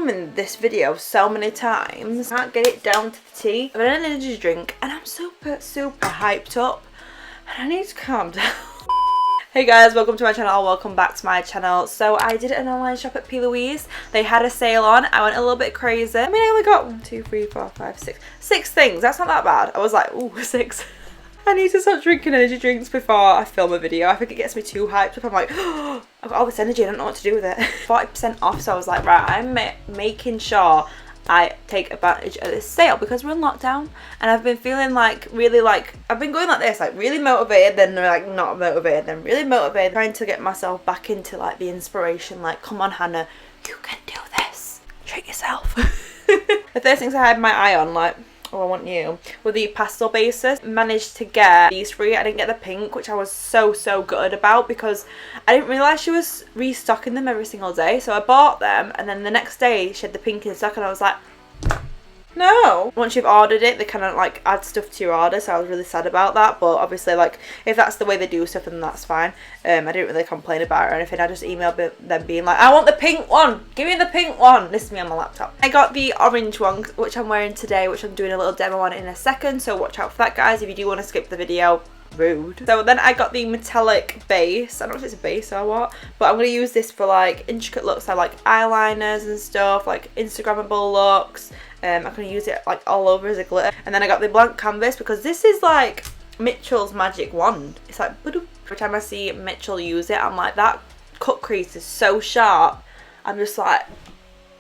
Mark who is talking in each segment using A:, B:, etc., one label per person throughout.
A: filming this video so many times. I can't get it down to the T. I've had an energy drink and I'm super hyped up and I need to calm down. Hey guys, welcome to my channel, welcome back to my channel. So I did an online shop at Plouise. They had a sale on. I went a little bit crazy. I mean, I only got 1, 2, 3, 4, 5, 6. 6 things. That's not that bad. I was like, ooh, 6. I need to stop drinking energy drinks before I film a video. I think it gets me too hyped up. I'm like, oh, I've got all this energy, I don't know what to do with it. 40% off, so I was like, right, I'm making sure I take advantage of this sale because we're in lockdown and I've been feeling like really like I've been going like this, like really motivated, then like not motivated, then really motivated, trying to get myself back into like the inspiration, like come on Hannah, you can do this, treat yourself. The first things I had my eye on, like, oh I want you, were the pastel bases. Managed to get these 3. I didn't get the pink, which I was so good about because I didn't realise she was restocking them every single day. So I bought them and then the next day she had the pink in stock and I was like, no. Once you've ordered it, they kind of like add stuff to your order, so I was really sad about that. But obviously, like, if that's the way they do stuff, then that's fine. I didn't really complain about it or anything. I just emailed them being like, I want the pink one, give me the pink one. This is me on my laptop. I got the orange one, which I'm wearing today, which I'm doing a little demo on in a second, so watch out for that, guys, if you do want to skip the video. Rude. So then I got the metallic base. I don't know if it's a base or what, but I'm going to use this for like intricate looks. I like eyeliners and stuff, like Instagrammable looks. I'm going to use it like all over as a glitter. And then I got the blank canvas because this is like Mitchell's magic wand. It's like, every time I see Mitchell use it, I'm like, that cut crease is so sharp. I'm just like,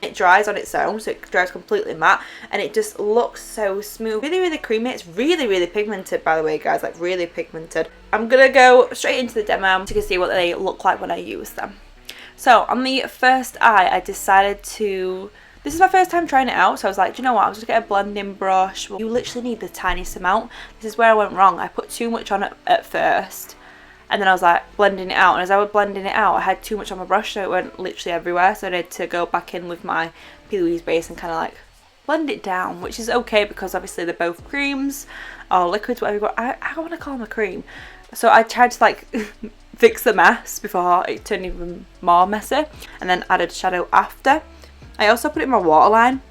A: it dries on its own, so it dries completely matte and it just looks so smooth, really creamy. It's really pigmented, by the way, guys, like really pigmented. I'm gonna go straight into the demo so you can see what they look like when I use them. So on the first eye, I decided to, this is my first time trying it out, so I was like, do you know what, I'll just get a blending brush. You literally need the tiniest amount. This is where I went wrong. I put too much on it at first and then I was like blending it out, and as I was blending it out I had too much on my brush, so it went literally everywhere. So I had to go back in with my Plouise base and kind of like blend it down, which is okay because obviously they're both creams or liquids, whatever, but I want to call them a cream. So I tried to like fix the mess before it turned even more messy, and then added shadow after. I also put it in my waterline.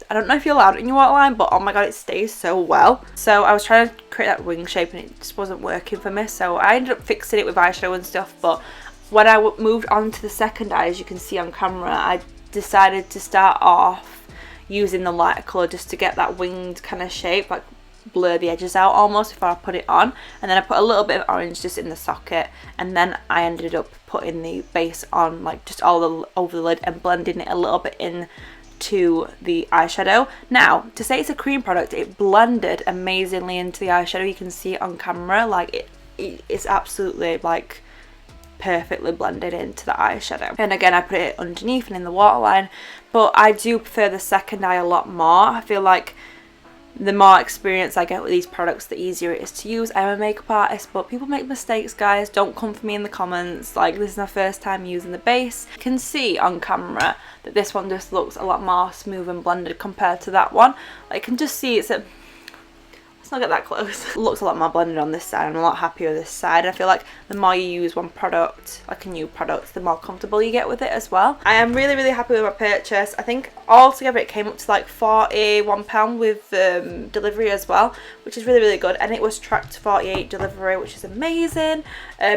A: I don't know if you're allowed it in your waterline, but oh my god, it stays so well. So I was trying to create that wing shape and it just wasn't working for me, so I ended up fixing it with eyeshadow and stuff. But when I moved on to the second eye, as you can see on camera, I decided to start off using the lighter colour just to get that winged kind of shape, like blur the edges out almost before I put it on. And then I put a little bit of orange just in the socket, and then I ended up putting the base on like just all over the lid and blending it a little bit in to the eyeshadow. Now, to say it's a cream product, it blended amazingly into the eyeshadow. You can see it on camera, like it's absolutely like perfectly blended into the eyeshadow. And again, I put it underneath and in the waterline, but I do prefer the second eye a lot more. I feel like the more experience I get with these products, the easier it is to use. I'm a makeup artist, but people make mistakes, guys. Don't come for me in the comments. Like, this is my first time using the base. You can see on camera that this one just looks a lot more smooth and blended compared to that one. I can just see it's a, let's not get that close. It looks a lot more blended on this side. I'm a lot happier with this side. I feel like the more you use one product, like a new product, the more comfortable you get with it as well. I am really happy with my purchase. I think altogether it came up to like £41 with delivery as well, which is really good, and it was tracked 48 delivery, which is amazing.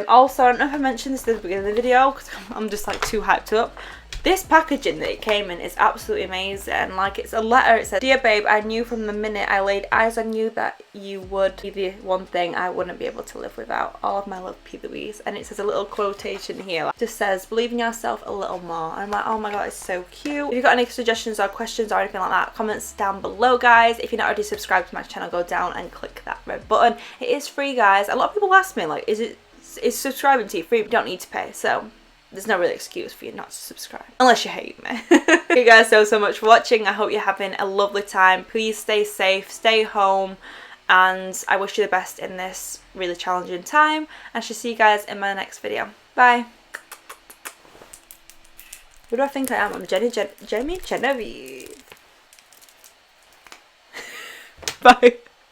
A: Also, I don't know if I mentioned this at the beginning of the video because I'm just like too hyped up. This packaging that it came in is absolutely amazing. Like, it's a letter. It said, "Dear babe, I knew from the minute I laid eyes on you that you would be the one thing I wouldn't be able to live without. All of my love, Plouise." And it says a little quotation here. Like, just says, "Believe in yourself a little more." And I'm like, oh my god, it's so cute. If you've got any suggestions or questions or anything like that, comments down below, guys. If you're not already subscribed to my channel, go down and click that red button. It is free, guys. A lot of people ask me, like, is subscribing to you free? You don't need to pay, so there's no real excuse for you not to subscribe, unless you hate me. Thank you guys so much for watching. I hope you're having a lovely time. Please stay safe, stay home, and I wish you the best in this really challenging time. I shall see you guys in my next video. Bye. Who do I think I am? I'm Jenny Genevieve. Bye.